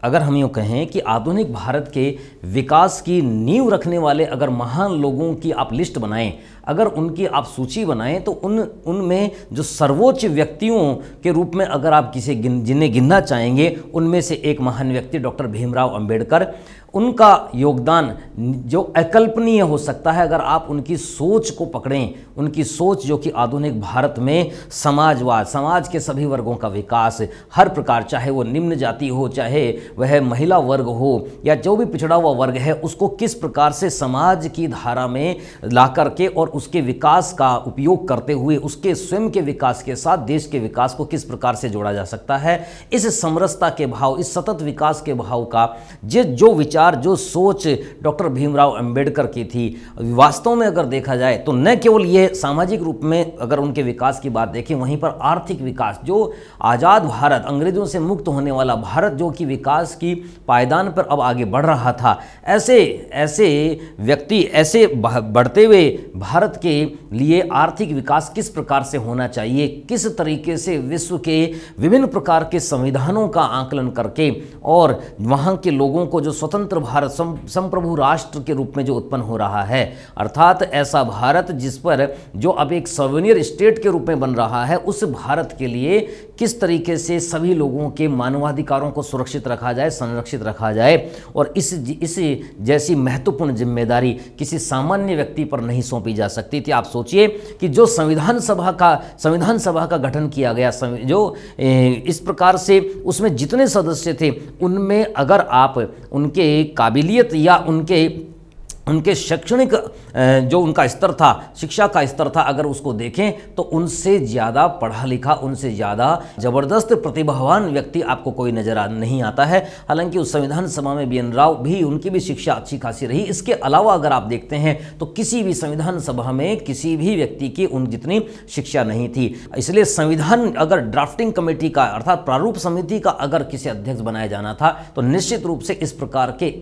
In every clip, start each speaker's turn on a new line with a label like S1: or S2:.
S1: अगर हम यूँ कहें कि आधुनिक भारत के विकास की नींव रखने वाले अगर महान लोगों की आप लिस्ट बनाएं, अगर उनकी आप सूची बनाएं, तो उनमें जो सर्वोच्च व्यक्तियों के रूप में अगर आप जिन्हें गिनना चाहेंगे, उनमें से एक महान व्यक्ति डॉक्टर भीमराव अंबेडकर। उनका योगदान जो अकल्पनीय हो सकता है अगर आप उनकी सोच को पकड़ें, उनकी सोच जो कि आधुनिक भारत में समाजवाद, समाज के सभी वर्गों का विकास, हर प्रकार, चाहे वो निम्न जाति हो, चाहे वह महिला वर्ग हो या जो भी पिछड़ा हुआ वर्ग है, उसको किस प्रकार से समाज की धारा में ला करके और उसके विकास का उपयोग करते हुए उसके स्वयं के विकास के साथ देश के विकास को किस प्रकार से जोड़ा जा सकता है, इस समरसता के भाव, इस सतत विकास के भाव का जो विचार, जो सोच डॉक्टर भीमराव अंबेडकर की थी, वास्तव में अगर देखा जाए तो न केवल ये सामाजिक रूप में अगर उनके विकास की बात देखें, वहीं पर आर्थिक विकास, जो आज़ाद भारत, अंग्रेजों से मुक्त होने वाला भारत जो कि विकास की पायदान पर अब आगे बढ़ रहा था, ऐसे व्यक्ति, ऐसे बढ़ते हुए भारत के लिए आर्थिक विकास किस प्रकार से होना चाहिए, किस तरीके से विश्व के विभिन्न प्रकार के संविधानों का आकलन करके और वहाँ के लोगों को जो स्वतंत्र भारत, संप्रभु राष्ट्र के रूप में जो उत्पन्न हो रहा है, अर्थात ऐसा भारत जिस पर जो अब एक सॉवरेनियर स्टेट के रूप में बन रहा है, उस भारत के लिए किस तरीके से सभी लोगों के मानवाधिकारों को सुरक्षित रखा जाए, संरक्षित रखा जाए। और इस जैसी महत्वपूर्ण जिम्मेदारी किसी सामान्य व्यक्ति पर नहीं सौंपी जा सकती थी। आप सोचिए कि जो संविधान सभा का गठन किया गया, जो इस प्रकार से उसमें जितने सदस्य थे, उनमें अगर आप उनके काबिलियत या उनके शैक्षणिक जो उनका स्तर था, शिक्षा का स्तर था, अगर उसको देखें तो उनसे ज़्यादा पढ़ा लिखा, उनसे ज़्यादा ज़बरदस्त प्रतिभावान व्यक्ति आपको कोई नज़र नहीं आता है। हालांकि उस संविधान सभा में BN राव भी, उनकी भी शिक्षा अच्छी खासी रही। इसके अलावा अगर आप देखते हैं तो किसी भी संविधान सभा में किसी भी व्यक्ति की उन जितनी शिक्षा नहीं थी। इसलिए संविधान अगर ड्राफ्टिंग कमेटी का अर्थात प्रारूप समिति का अगर किसी अध्यक्ष बनाया जाना था तो निश्चित रूप से इस प्रकार के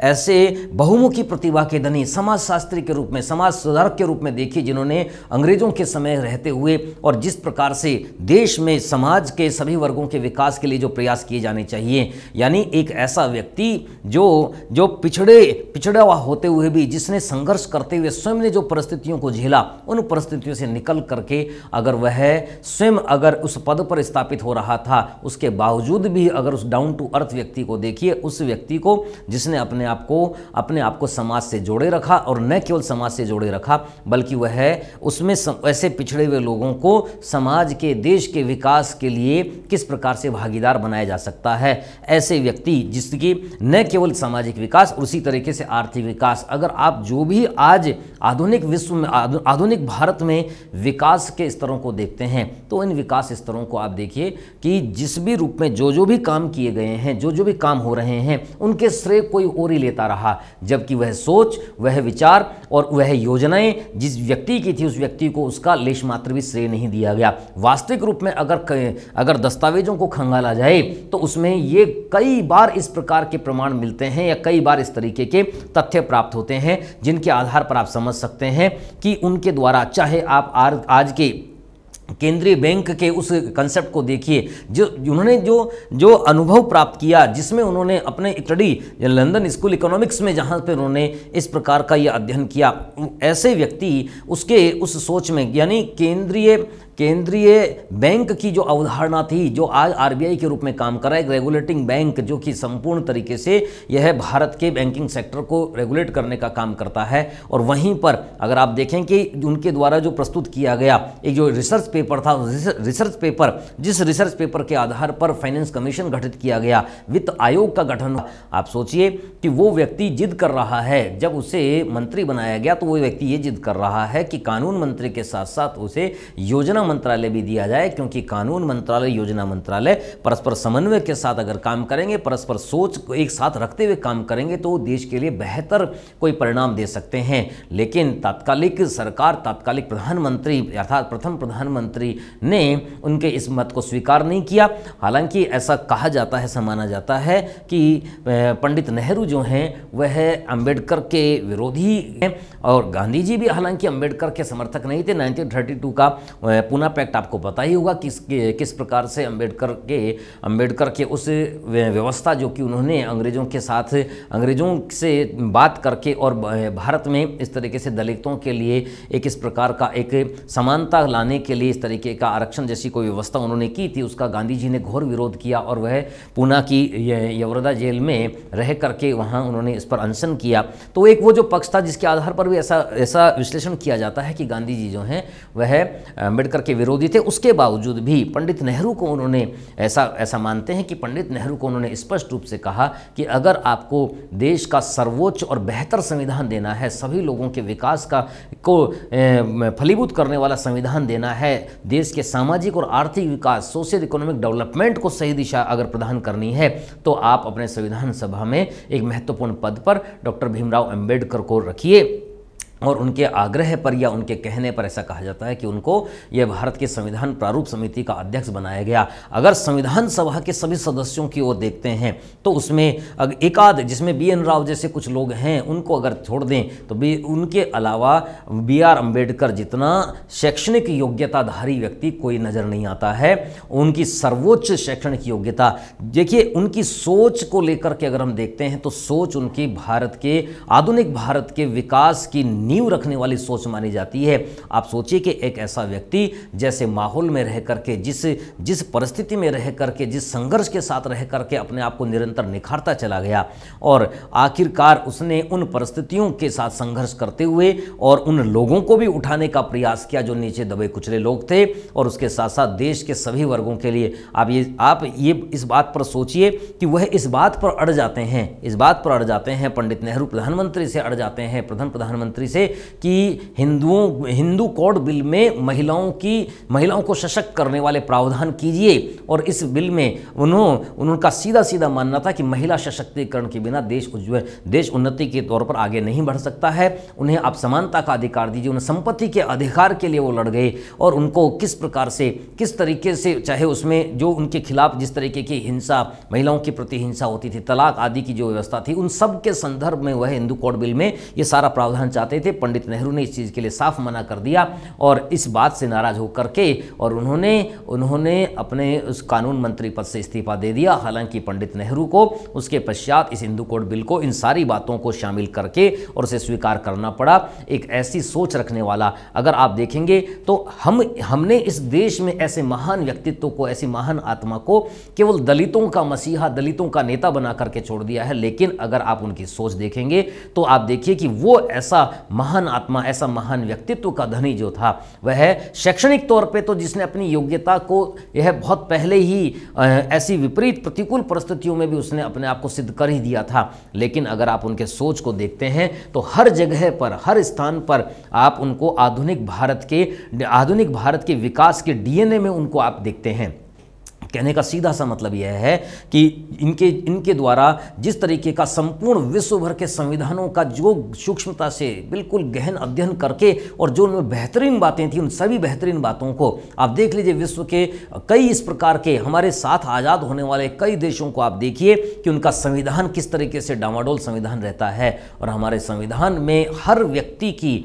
S1: ऐसे बहुमुखी प्रतिभा के धनी समाज शास्त्री के रूप में, समाज सुधारक के रूप में देखिए, जिन्होंने अंग्रेजों के समय रहते हुए और जिस प्रकार से देश में समाज के सभी वर्गों के विकास के लिए जो प्रयास किए जाने चाहिए, यानी एक ऐसा व्यक्ति जो पिछड़ा हुआ होते हुए भी, जिसने संघर्ष करते हुए स्वयं ने जो परिस्थितियों को झेला, उन परिस्थितियों से निकल करके अगर वह स्वयं अगर उस पद पर स्थापित हो रहा था, उसके बावजूद भी अगर उस डाउन टू अर्थ व्यक्ति को देखिए, उस व्यक्ति को जिसने अपने आप को समाज से जोड़े रखा, और न केवल समाज से जोड़े रखा बल्कि वह उसमें ऐसे पिछड़े हुए लोगों को समाज के, देश के विकास के लिए किस प्रकार से भागीदार बनाया जा सकता है। ऐसे व्यक्ति जिसकी न केवल सामाजिक विकास, उसी तरीके से आर्थिक विकास, अगर आप जो भी आज आधुनिक विश्व में, आधुनिक भारत में विकास के स्तरों को देखते हैं, तो इन विकास स्तरों को आप देखिए कि जिस भी रूप में जो भी काम किए गए हैं, जो भी काम हो रहे हैं, उनके श्रेय कोई और ही लेता रहा, जबकि वह सोच, वह विचार और वह योजनाएं जिस व्यक्ति की थी, उस व्यक्ति को उसका लेश मात्र भी श्रेय नहीं दिया गया। वास्तविक रूप में अगर दस्तावेजों को खंगाला जाए तो उसमें ये कई बार इस प्रकार के प्रमाण मिलते हैं या कई बार इस तरीके के तथ्य प्राप्त होते हैं, जिनके आधार पर आप समझ सकते हैं कि उनके द्वारा, चाहे आप आज के केंद्रीय बैंक के उस कंसेप्ट को देखिए, उन्होंने जो अनुभव प्राप्त किया, जिसमें उन्होंने अपने स्टडी लंदन स्कूल इकोनॉमिक्स में जहाँ पे उन्होंने इस प्रकार का ये अध्ययन किया, ऐसे व्यक्ति उस सोच में, यानी केंद्रीय बैंक की जो अवधारणा थी, जो आज RBI के रूप में काम कर रहा है, एक रेगुलेटिंग बैंक जो कि संपूर्ण तरीके से यह भारत के बैंकिंग सेक्टर को रेगुलेट करने का काम करता है। और वहीं पर अगर आप देखें कि उनके द्वारा जो प्रस्तुत किया गया एक जो रिसर्च पेपर था, जिस रिसर्च पेपर के आधार पर फाइनेंस कमीशन गठित किया गया, वित्त आयोग का गठन, आप सोचिए कि वो व्यक्ति जिद कर रहा है, जब उसे मंत्री बनाया गया तो वो व्यक्ति ये जिद कर रहा है कि कानून मंत्री के साथ साथ उसे योजना मंत्रालय भी दिया जाए, क्योंकि कानून मंत्रालय, योजना मंत्रालय परस्पर समन्वय के साथ अगर काम करेंगे, परस्पर सोच को एक साथ रखते हुए काम करेंगे तो देश के लिए बेहतर कोई परिणाम दे सकते हैं। लेकिन तात्कालिक सरकार, तात्कालिक प्रधानमंत्री अर्थात प्रथम प्रधानमंत्री ने उनके इस मत को स्वीकार नहीं किया। हालांकि ऐसा कहा जाता है, माना जाता है कि पंडित नेहरू जो हैं वह अंबेडकर के विरोधी हैं, और गांधी जी भी हालांकि अंबेडकर के समर्थक नहीं थे। 1932 का पूना पैक्ट आपको पता ही होगा किस प्रकार से अंबेडकर के उस व्यवस्था जो कि उन्होंने अंग्रेज़ों से बात करके और भारत में इस तरीके से दलितों के लिए एक इस प्रकार का एक समानता लाने के लिए इस तरीके का आरक्षण जैसी कोई व्यवस्था उन्होंने की थी, उसका गांधी जी ने घोर विरोध किया और वह पूना की यवरदा जेल में रह करके वहाँ उन्होंने इस पर अनशन किया। तो एक वो जो पक्ष था जिसके आधार पर भी ऐसा विश्लेषण किया जाता है कि गांधी जी जो हैं वह अम्बेडकर के विरोधी थे। उसके बावजूद भी पंडित नेहरू को उन्होंने ऐसा मानते हैं कि पंडित नेहरू को उन्होंने स्पष्ट रूप से कहा कि अगर आपको देश का सर्वोच्च और बेहतर संविधान देना है, सभी लोगों के विकास को फलीभूत करने वाला संविधान देना है, देश के सामाजिक और आर्थिक विकास, सोशल इकोनॉमिक डेवलपमेंट को सही दिशा अगर प्रदान करनी है, तो आप अपने संविधान सभा में एक महत्वपूर्ण पद पर डॉक्टर भीमराव अंबेडकर को रखिए। और उनके आग्रह पर या उनके कहने पर ऐसा कहा जाता है कि उनको यह भारत के संविधान प्रारूप समिति का अध्यक्ष बनाया गया। अगर संविधान सभा के सभी सदस्यों की ओर देखते हैं तो उसमें एक आध, जिसमें BN राव जैसे कुछ लोग हैं, उनको अगर छोड़ दें तो उनके अलावा BR अम्बेडकर जितना शैक्षणिक योग्यताधारी व्यक्ति कोई नज़र नहीं आता है। उनकी सर्वोच्च शैक्षणिक योग्यता, देखिए उनकी सोच को लेकर के अगर हम देखते हैं तो सोच उनकी आधुनिक भारत के विकास की नींव रखने वाली सोच मानी जाती है। आप सोचिए कि एक ऐसा व्यक्ति जैसे माहौल में रह करके, जिस परिस्थिति में रह करके, जिस संघर्ष के साथ रह करके अपने आप को निरंतर निखारता चला गया और आखिरकार उसने उन परिस्थितियों के साथ संघर्ष करते हुए और उन लोगों को भी उठाने का प्रयास किया जो नीचे दबे कुचले लोग थे, और उसके साथ साथ देश के सभी वर्गों के लिए। आप ये इस बात पर सोचिए कि वह इस बात पर अड़ जाते हैं, पंडित नेहरू प्रधानमंत्री से अड़ जाते हैं, प्रधानमंत्री से, कि हिंदू कोड बिल में महिलाओं को सशक्त करने वाले प्रावधान कीजिए। और इस बिल में उनका सीधा मानना था कि महिला सशक्तिकरण के बिना देश उन्नति के तौर पर आगे नहीं बढ़ सकता है। उन्हें आप समानता का अधिकार दीजिए। उन्हें संपत्ति के अधिकार के लिए वो लड़ गए और उनको किस तरीके से चाहे उसमें जो उनके खिलाफ जिस तरीके की हिंसा, महिलाओं के प्रति हिंसा होती थी, तलाक आदि की जो व्यवस्था थी, उन सब के संदर्भ में वह हिंदू कोड बिल में ये सारा प्रावधान चाहते थे। पंडित नेहरू ने इस चीज़ के लिए साफ मना कर दिया और इस बात से नाराज होकर के और उन्होंने अपने उस कानून मंत्री पद से इस्तीफा दे दिया। हालांकि पंडित नेहरू को उसके पश्चात इस हिंदू कोड बिल को इन सारी बातों को शामिल करके और उसे स्वीकार करना पड़ा। एक ऐसी सोच रखने वाला, अगर आप देखेंगे तो हमने इस देश में ऐसे महान व्यक्तित्व को, ऐसी महान आत्मा को केवल दलितों का मसीहा, दलितों का नेता बना करके छोड़ दिया है। लेकिन अगर आप उनकी सोच देखेंगे तो आप देखिए कि वो ऐसा महान आत्मा, ऐसा महान व्यक्तित्व का धनी जो था, वह शैक्षणिक तौर पे तो जिसने अपनी योग्यता को यह बहुत पहले ही ऐसी विपरीत प्रतिकूल परिस्थितियों में भी उसने अपने आप को सिद्ध कर ही दिया था। लेकिन अगर आप उनके सोच को देखते हैं तो हर जगह पर, हर स्थान पर आप उनको आधुनिक भारत के विकास के DNA में उनको आप देखते हैं। कहने का सीधा सा मतलब यह है कि इनके द्वारा जिस तरीके का संपूर्ण विश्व भर के संविधानों का जो सूक्ष्मता से बिल्कुल गहन अध्ययन करके और जो उनमें बेहतरीन बातें थी, उन सभी बेहतरीन बातों को आप देख लीजिए। विश्व के कई इस प्रकार के हमारे साथ आज़ाद होने वाले कई देशों को आप देखिए कि उनका संविधान किस तरीके से डामाडोल संविधान रहता है। और हमारे संविधान में हर व्यक्ति की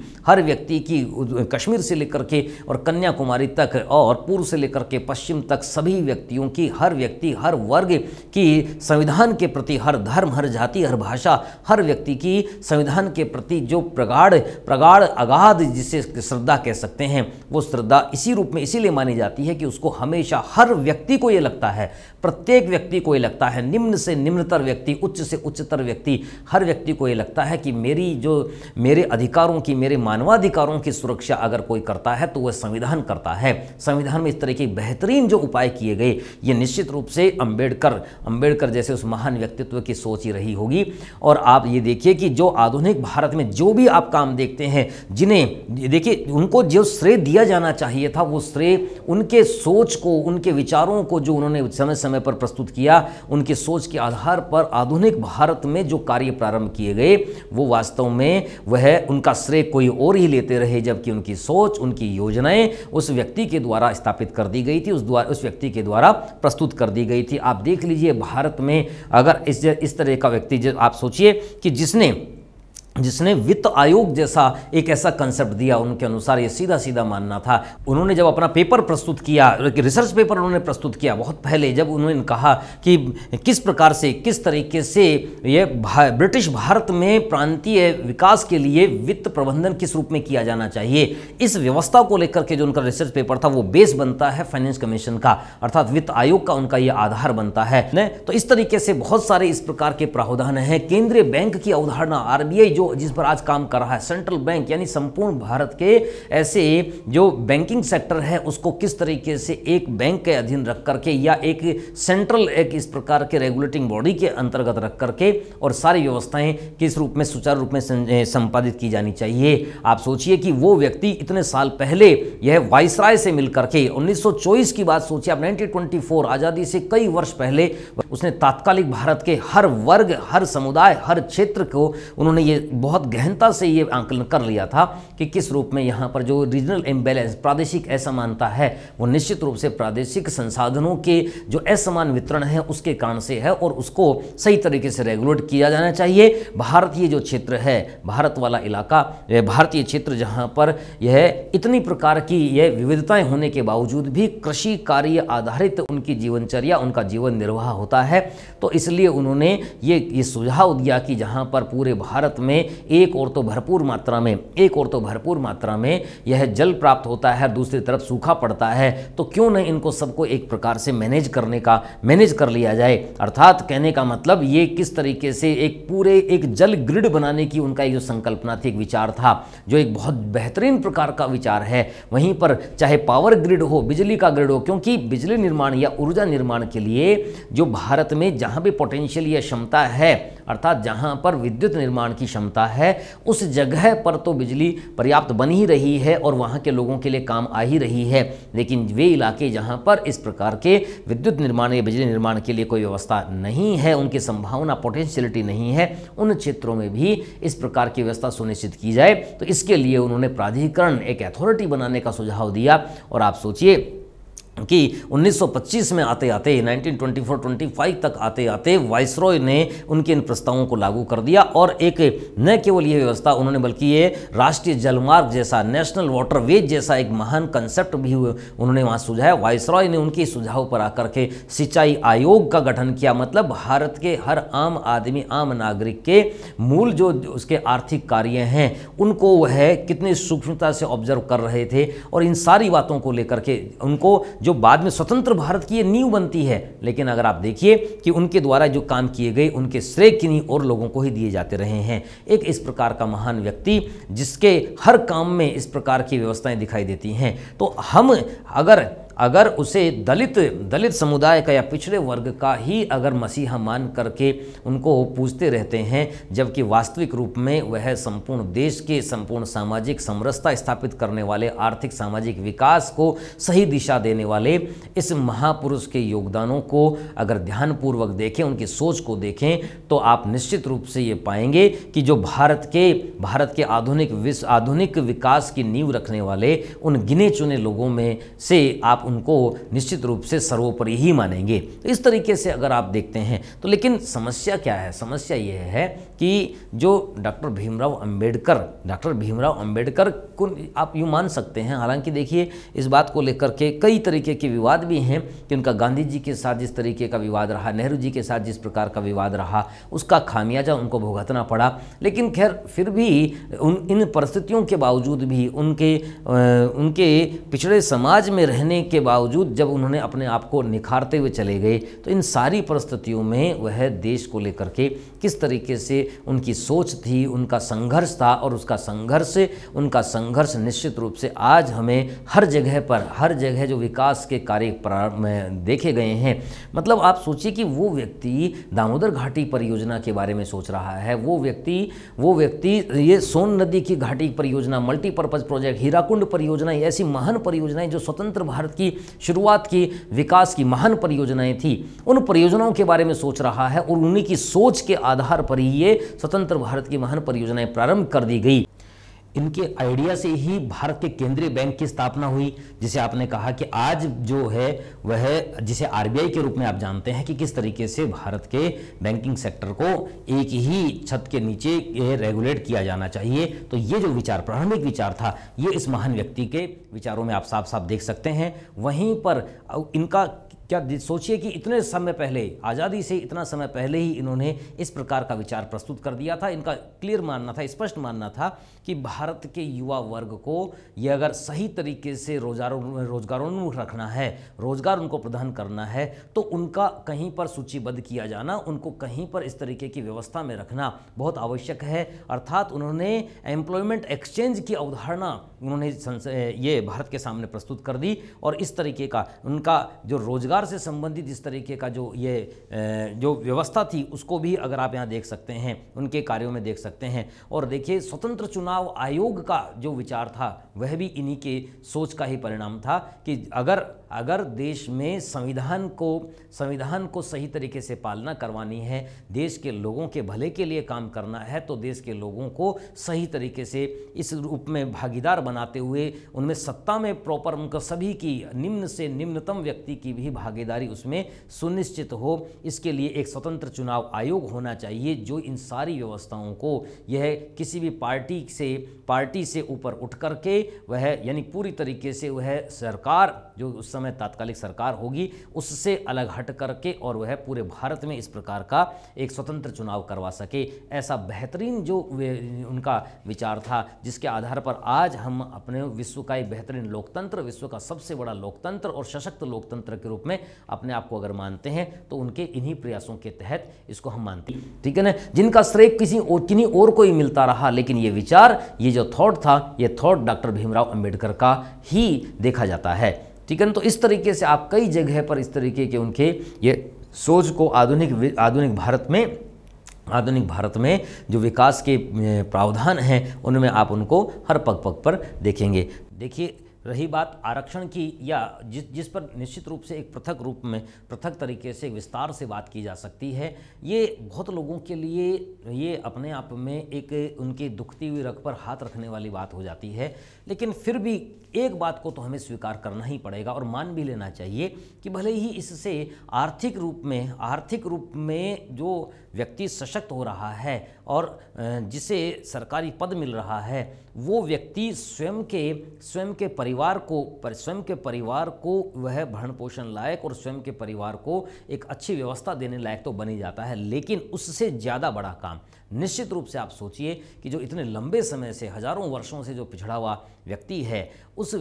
S1: कश्मीर से लेकर के और कन्याकुमारी तक और पूर्व से लेकर के पश्चिम तक सभी व्यक्तियों की, हर व्यक्ति, हर वर्ग की संविधान के प्रति, हर धर्म, हर जाति, हर भाषा, हर व्यक्ति की संविधान के प्रति जो प्रगाढ़ अगाध जिसे श्रद्धा कह सकते हैं, वो श्रद्धा इसी रूप में इसीलिए मानी जाती है कि उसको हमेशा हर व्यक्ति को ये लगता है, प्रत्येक व्यक्ति को ये लगता है, निम्न से निम्नतर व्यक्ति, उच्च से उच्चतर व्यक्ति, हर व्यक्ति को ये लगता है कि मेरे अधिकारों की, मेरे मानवाधिकारों की सुरक्षा अगर कोई करता है तो वह संविधान करता है। संविधान में इस तरह के बेहतरीन जो उपाय किए गए, ये निश्चित रूप से अंबेडकर जैसे उस महान व्यक्तित्व की सोच ही रही होगी। और आप ये देखिए कि जो आधुनिक भारत में जो भी आप काम देखते हैं, जिन्हें देखिए उनको जो श्रेय दिया जाना चाहिए था, वो श्रेय उनके सोच को, उनके विचारों को जो उन्होंने समय समय पर प्रस्तुत किया, उनके सोच के आधार पर आधुनिक भारत में जो कार्य प्रारंभ किए गए, वो वास्तव में वह उनका श्रेय कोई और ही लेते रहे, जबकि उनकी सोच, उनकी योजनाएं उस व्यक्ति के द्वारा स्थापित कर दी गई थी, उस व्यक्ति के द्वारा प्रस्तुत कर दी गई थी। आप देख लीजिए भारत में अगर इस तरह का व्यक्ति, आप सोचिए कि जिसने वित्त आयोग जैसा एक ऐसा कंसेप्ट दिया। उनके अनुसार ये सीधा सीधा मानना था। उन्होंने जब अपना पेपर प्रस्तुत किया, रिसर्च पेपर उन्होंने प्रस्तुत किया बहुत पहले, जब उन्होंने कहा कि किस प्रकार से, किस तरीके से ये ब्रिटिश भारत में प्रांतीय विकास के लिए वित्त प्रबंधन किस रूप में किया जाना चाहिए, इस व्यवस्था को लेकर के जो उनका रिसर्च पेपर था वो बेस बनता है फाइनेंस कमीशन का, अर्थात वित्त आयोग का उनका ये आधार बनता है। तो इस तरीके से बहुत सारे इस प्रकार के प्रावधान हैं। केंद्रीय बैंक की अवधारणा, आरबीआई जिस पर आज काम कर रहा है, सेंट्रल बैंक, यानी संपूर्ण भारत के ऐसे जो बैंकिंग सेक्टर है उसको किस तरीके से एक बैंक के अधीन रख करके या एक सेंट्रल एक इस प्रकार के रेगुलेटिंग बॉडी के अंतर्गत रख करके और सारी व्यवस्थाएं किस रूप में सुचारू रूप में संपादित की जानी चाहिए। आप सोचिए कि वो व्यक्ति इतने साल पहले यह वाइसराय से मिलकर के 1924 की बात सोचिए आप, 1924 आज़ादी से कई वर्ष पहले उसने तात्कालिक भारत के हर वर्ग, हर समुदाय, हर क्षेत्र को उन्होंने ये बहुत गहनता से ये आंकलन कर लिया था कि किस रूप में यहाँ पर जो रीजनल इम्बैलेंस, प्रादेशिक असमानता है, वो निश्चित रूप से प्रादेशिक संसाधनों के जो असमान वितरण है उसके कारण से है और उसको सही तरीके से रेगुलेट किया जाना चाहिए। भारतीय जो क्षेत्र है, भारत वाला इलाका, भारतीय क्षेत्र जहाँ पर यह इतनी प्रकार की यह विविधताएं होने के बावजूद भी कृषि कार्य आधारित उनकी जीवनचर्या, उनका जीवन निर्वाह होता है, तो इसलिए उन्होंने ये सुझाव दिया कि जहाँ पर पूरे भारत में एक और तो भरपूर मात्रा में यह जल प्राप्त होता है, दूसरी तरफ सूखा पड़ता है, तो क्यों नहीं इनको सबको एक प्रकार से मैनेज कर लिया जाए। अर्थात कहने का मतलब ये किस तरीके से एक जल ग्रिड बनाने की उनका एक जो संकल्पना थी, एक विचार था, जो एक बहुत बेहतरीन प्रकार का विचार है। वहीं पर चाहे पावर ग्रिड हो, बिजली का ग्रिड हो, क्योंकि बिजली निर्माण या ऊर्जा निर्माण के लिए जो भारत में जहां भी पोटेंशियल या क्षमता है, अर्थात जहां पर विद्युत निर्माण की क्षमता है, उस जगह पर तो बिजली पर्याप्त बन ही रही है और वहां के लोगों के लिए काम आ ही रही है। लेकिन वे इलाके जहां पर इस प्रकार के विद्युत निर्माण या बिजली निर्माण के लिए कोई व्यवस्था नहीं है, उनकी संभावना, पोटेंशियलिटी नहीं है, उन क्षेत्रों में भी इस प्रकार की व्यवस्था सुनिश्चित की जाए। तो इसके लिए उन्होंने प्राधिकरण, एक अथॉरिटी बनाने का सुझाव दिया। और आप सोचिए कि 1925 में आते आते 1924-25 तक आते आते वाइसरॉय ने उनके इन प्रस्तावों को लागू कर दिया और एक न केवल ये व्यवस्था उन्होंने बल्कि ये राष्ट्रीय जलमार्ग जैसा, नेशनल वाटरवेज जैसा एक महान कंसेप्ट भी उन्होंने वहाँ सुझाया। वाइसरॉय ने उनके सुझाव पर आकर के सिंचाई आयोग का गठन किया। मतलब भारत के हर आम आदमी, आम नागरिक के मूल जो उसके आर्थिक कार्य हैं उनको वह कितनी सूक्ष्मता से ऑब्जर्व कर रहे थे और इन सारी बातों को लेकर के उनको जो बाद में स्वतंत्र भारत की ये नींव बनती है। लेकिन अगर आप देखिए कि उनके द्वारा जो काम किए गए उनके श्रेय किन्हीं और लोगों को ही दिए जाते रहे हैं। एक इस प्रकार का महान व्यक्ति जिसके हर काम में इस प्रकार की व्यवस्थाएं दिखाई देती हैं, तो हम अगर उसे दलित समुदाय का या पिछड़े वर्ग का ही अगर मसीहा मान करके उनको पूजते रहते हैं, जबकि वास्तविक रूप में वह संपूर्ण देश के संपूर्ण सामाजिक समरसता स्थापित करने वाले, आर्थिक सामाजिक विकास को सही दिशा देने वाले इस महापुरुष के योगदानों को अगर ध्यानपूर्वक देखें, उनकी सोच को देखें, तो आप निश्चित रूप से ये पाएंगे कि जो भारत के आधुनिक विकास की नींव रखने वाले उन गिने चुने लोगों में से आप उनको निश्चित रूप से सर्वोपरि ही मानेंगे। तो इस तरीके से अगर आप देखते हैं तो, लेकिन समस्या क्या है? समस्या यह है कि जो डॉक्टर भीमराव अंबेडकर को आप यूँ मान सकते हैं, हालांकि देखिए इस बात को लेकर के कई तरीके के विवाद भी हैं कि उनका गांधी जी के साथ जिस तरीके का विवाद रहा, नेहरू जी के साथ जिस प्रकार का विवाद रहा, उसका खामियाजा उनको भुगतना पड़ा। लेकिन खैर फिर भी इन परिस्थितियों के बावजूद भी उनके पिछड़े समाज में रहने के बावजूद जब उन्होंने अपने आप को निखारते हुए चले गए, तो इन सारी परिस्थितियों में वह देश को लेकर के किस तरीके से उनकी सोच थी, उनका संघर्ष था और उनका संघर्ष निश्चित रूप से आज हमें हर जगह जो विकास के कार्य में देखे गए हैं। मतलब आप सोचिए कि वो व्यक्ति दामोदर घाटी परियोजना के बारे में सोच रहा है, वो व्यक्ति ये सोन नदी की घाटी परियोजना, मल्टीपर्पज़ प्रोजेक्ट, हीराकुंड परियोजना, ऐसी महान परियोजनाएं जो स्वतंत्र भारत की शुरुआत की विकास की महान परियोजनाएं थी, उन परियोजनाओं के बारे में सोच रहा है और उन्हीं की सोच के आधार पर ही ये स्वतंत्र भारत की महान परियोजनाएं प्रारंभ कर दी गई। इनके आइडिया से ही भारत के केंद्रीय बैंक की स्थापना हुई, जिसे आपने कहा कि आज जो है वह जिसे आरबीआई के रूप में आप जानते हैं कि किस तरीके से भारत के बैंकिंग सेक्टर को एक ही छत के नीचे रेगुलेट किया जाना चाहिए। तो ये जो विचार, प्रारंभिक विचार था, ये इस महान व्यक्ति के विचारों में आप साफ साफ देख सकते हैं। वहीं पर इनका क्या सोचिए कि इतने समय पहले, आज़ादी से इतना समय पहले ही इन्होंने इस प्रकार का विचार प्रस्तुत कर दिया था। इनका क्लियर मानना था, स्पष्ट मानना था कि भारत के युवा वर्ग को यह अगर सही तरीके से रोजगारोन्मुख रखना है, रोजगार उनको प्रदान करना है, तो उनका कहीं पर सूचीबद्ध किया जाना, उनको कहीं पर इस तरीके की व्यवस्था में रखना बहुत आवश्यक है। अर्थात उन्होंने एम्प्लॉयमेंट एक्सचेंज की अवधारणा उन्होंने ये भारत के सामने प्रस्तुत कर दी, और इस तरीके का उनका जो रोजगार से संबंधित इस तरीके का जो व्यवस्था थी, उसको भी अगर आप यहाँ देख सकते हैं, उनके कार्यों में देख सकते हैं। और देखिए, स्वतंत्र चुनाव आयोग का जो विचार था वह भी इन्हीं के सोच का ही परिणाम था कि अगर देश में संविधान को सही तरीके से पालना करवानी है, देश के लोगों के भले के लिए काम करना है, तो देश के लोगों को सही तरीके से इस रूप में भागीदार बनाते हुए उनमें सत्ता में प्रॉपर उनका सभी की निम्न से निम्नतम व्यक्ति की भी भागीदारी उसमें सुनिश्चित हो, इसके लिए एक स्वतंत्र चुनाव आयोग होना चाहिए जो इन सारी व्यवस्थाओं को, यह किसी भी पार्टी से ऊपर उठ करके वह यानी पूरी तरीके से वह सरकार जो उस समय तात्कालिक सरकार होगी उससे अलग हट करके और वह पूरे भारत में इस प्रकार का एक स्वतंत्र चुनाव करवा सके। ऐसा बेहतरीन जो उनका विचार था, जिसके आधार पर आज हम अपने विश्व का एक बेहतरीन लोकतंत्र, विश्व का सबसे बड़ा लोकतंत्र और सशक्त लोकतंत्र के रूप में अपने आप को अगर मानते हैं, तो उनके इन्हीं प्रयासों के तहत इसको हम मानते हैं, ठीक है ना। जिनका श्रेय किन्हीं और को ही मिलता रहा, लेकिन ये विचार, ये जो थॉट था, ये थॉट डॉक्टर भीमराव अंबेडकर का ही देखा जाता है, ठीक है ना। तो इस तरीके से आप कई जगह पर इस तरीके के उनके ये सोच को आधुनिक भारत में जो विकास के प्रावधान हैं उनमें आप उनको हर पग पग पर देखेंगे। देखिए, रही बात आरक्षण की, या जिस पर निश्चित रूप से एक पृथक तरीके से विस्तार से बात की जा सकती है, ये बहुत लोगों के लिए ये अपने आप में एक उनकी दुखती हुई रग पर हाथ रखने वाली बात हो जाती है। लेकिन फिर भी एक बात को तो हमें स्वीकार करना ही पड़ेगा और मान भी लेना चाहिए कि भले ही इससे आर्थिक रूप में जो व्यक्ति सशक्त हो रहा है और जिसे सरकारी पद मिल रहा है, वो व्यक्ति स्वयं के परिवार को वह भरण पोषण लायक और स्वयं के परिवार को एक अच्छी व्यवस्था देने लायक तो बन ही जाता है। लेकिन उससे ज़्यादा बड़ा काम निश्चित रूप से आप सोचिए कि जो इतने लंबे समय से, हजारों वर्षों से जो पिछड़ा हुआ व्यक्ति है, उस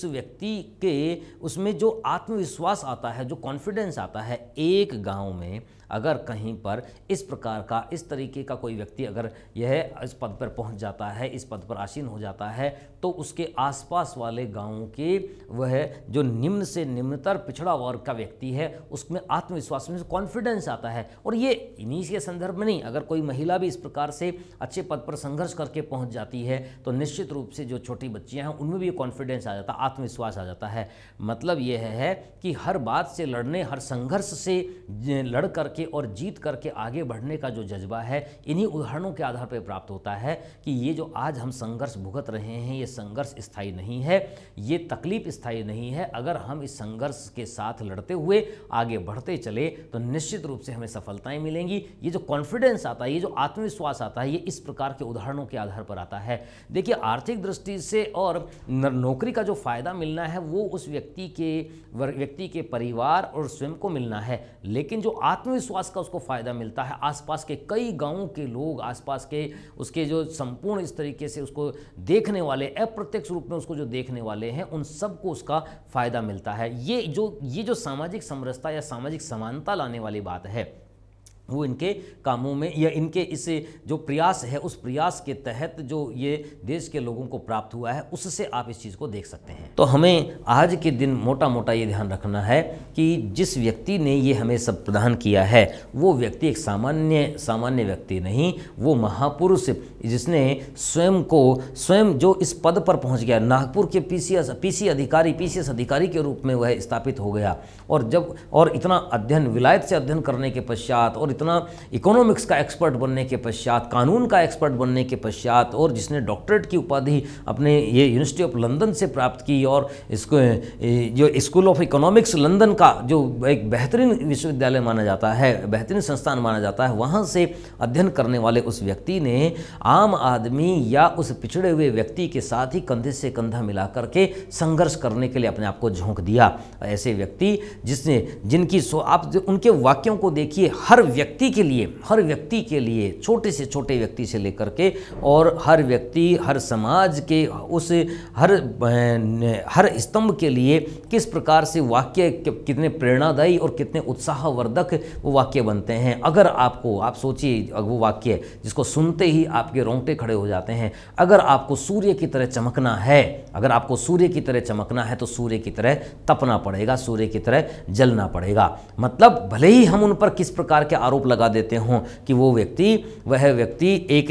S1: व्यक्ति के उसमें जो आत्मविश्वास आता है, जो कॉन्फिडेंस आता है, एक गांव में अगर कहीं पर इस प्रकार का, इस तरीके का कोई व्यक्ति अगर यह इस पद पर पहुंच जाता है, इस पद पर आसीन हो जाता है, तो उसके आसपास वाले गांवों के वह जो निम्न से निम्नतर पिछड़ा वर्ग का व्यक्ति है, उसमें आत्मविश्वास में कॉन्फिडेंस आता है। और ये इन्हीं के संदर्भ में नहीं, अगर कोई महिला भी इस प्रकार से अच्छे पद पर संघर्ष करके पहुंच जाती है, तो निश्चित रूप से जो छोटी बच्चियां हैं उनमें भी कॉन्फिडेंस आ जाता है, आत्मविश्वास आ जाता है। मतलब यह है कि हर बात से लड़ने, हर संघर्ष से लड़ करके और जीत करके आगे बढ़ने का जो जज्बा है, इन्हीं उदाहरणों के आधार पर प्राप्त होता है कि ये जो आज हम संघर्ष भुगत रहे हैं, ये संघर्ष स्थायी नहीं है, ये तकलीफ स्थायी नहीं है। अगर हम इस संघर्ष के साथ लड़ते हुए आगे बढ़ते चले तो निश्चित रूप से हमें सफलताएं मिलेंगी। ये जो कॉन्फिडेंस आता है, ये जो आत्मविश्वास आता है, ये इस प्रकार के उदाहरणों के आधार पर आता है। देखिए, आर्थिक दृष्टि से और नौकरी का जो फायदा मिलना है वो उस व्यक्ति के परिवार और स्वयं को मिलना है, लेकिन जो आत्मविश्वास का उसको फायदा मिलता है, आसपास के कई गांवों के लोग, आसपास के उसके जो संपूर्ण इस तरीके से उसको देखने वाले, अप्रत्यक्ष रूप में उसको जो देखने वाले हैं, उन सबको उसका फायदा मिलता है। ये जो सामाजिक समरसता या सामाजिक समानता लाने वाली बात है, वो इनके कामों में या इनके इस जो प्रयास है, उस प्रयास के तहत जो ये देश के लोगों को प्राप्त हुआ है, उससे आप इस चीज़ को देख सकते हैं। तो हमें आज के दिन मोटा ये ध्यान रखना है कि जिस व्यक्ति ने ये हमें सब प्रदान किया है, वो व्यक्ति एक सामान्य व्यक्ति नहीं, वो महापुरुष, जिसने स्वयं जो इस पद पर पहुंच गया, नागपुर के पीसीएस अधिकारी के रूप में वह स्थापित हो गया। और इतना अध्ययन, विलायत से अध्ययन करने के पश्चात और इतना इकोनॉमिक्स का एक्सपर्ट बनने के पश्चात, कानून का एक्सपर्ट बनने के पश्चात, और जिसने डॉक्टरेट की उपाधि अपने ये यूनिवर्सिटी ऑफ लंदन से प्राप्त की, और इसको जो स्कूल ऑफ इकोनॉमिक्स लंदन का जो एक बेहतरीन विश्वविद्यालय माना जाता है, बेहतरीन संस्थान माना जाता है, वहाँ से अध्ययन करने वाले उस व्यक्ति ने आम आदमी या उस पिछड़े हुए व्यक्ति के साथ ही कंधे से कंधा मिला करके संघर्ष करने के लिए अपने आप को झोंक दिया। ऐसे व्यक्ति जिनकी आप उनके वाक्यों को देखिए, हर व्यक्ति के लिए छोटे से छोटे व्यक्ति से लेकर के और हर व्यक्ति, हर समाज के उस हर स्तंभ के लिए किस प्रकार से वाक्य कितने प्रेरणादायी और कितने उत्साहवर्धक वो वाक्य बनते हैं। अगर आप सोचिए, वो वाक्य जिसको सुनते ही आपके रोंगटे खड़े हो जाते हैं। अगर आपको सूर्य की तरह चमकना है, तो सूर्य की तरह तपना पड़ेगा, सूर्य की तरह जलना पड़ेगा। मतलब भले ही हम उन पर किस प्रकार के आरोप लगा देते हों कि वह व्यक्ति एक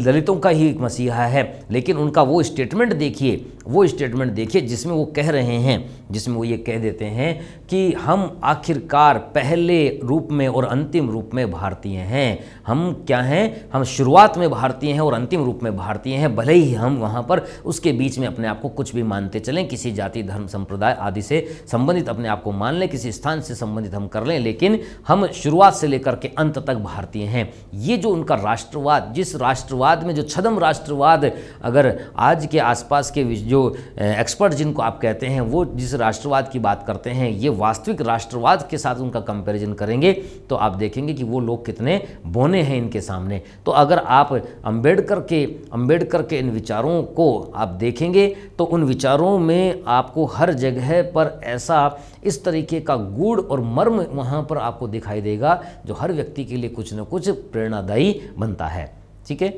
S1: दलितों का ही मसीहा है, लेकिन उनका वो स्टेटमेंट देखिए जिसमें वो कह रहे हैं, जिसमें वो ये कह देते हैं कि हम आखिरकार पहले रूप में और अंतिम रूप में भारतीय हैं। हम क्या हैं? हम शुरुआत में भारतीय हैं और अंतिम रूप में भारतीय हैं। भले ही हम वहाँ पर उसके बीच में अपने आप को कुछ भी मानते चलें, किसी जाति, धर्म, संप्रदाय आदि से संबंधित अपने आप को मान लें, किसी स्थान से संबंधित हम कर लें, लेकिन हम शुरुआत से लेकर के अंत तक भारतीय हैं। ये जो उनका राष्ट्रवाद, जिस राष्ट्रवाद में, जो छद्म राष्ट्रवाद, अगर आज के आसपास के जो एक्सपर्ट जिनको आप कहते हैं, वो जिस राष्ट्रवाद की बात करते हैं, ये वास्तविक राष्ट्रवाद के साथ उनका कंपैरिजन करेंगे तो आप देखेंगे कि वो लोग कितने बोने हैं इनके सामने। तो अगर आप अंबेडकर के इन विचारों को आप देखेंगे तो उन विचारों में आपको हर जगह पर ऐसा इस तरीके का गूढ़ और मर्म वहाँ पर आपको दिखाई देगा जो हर व्यक्ति के लिए कुछ न कुछ प्रेरणादायी बनता है। ठीक है।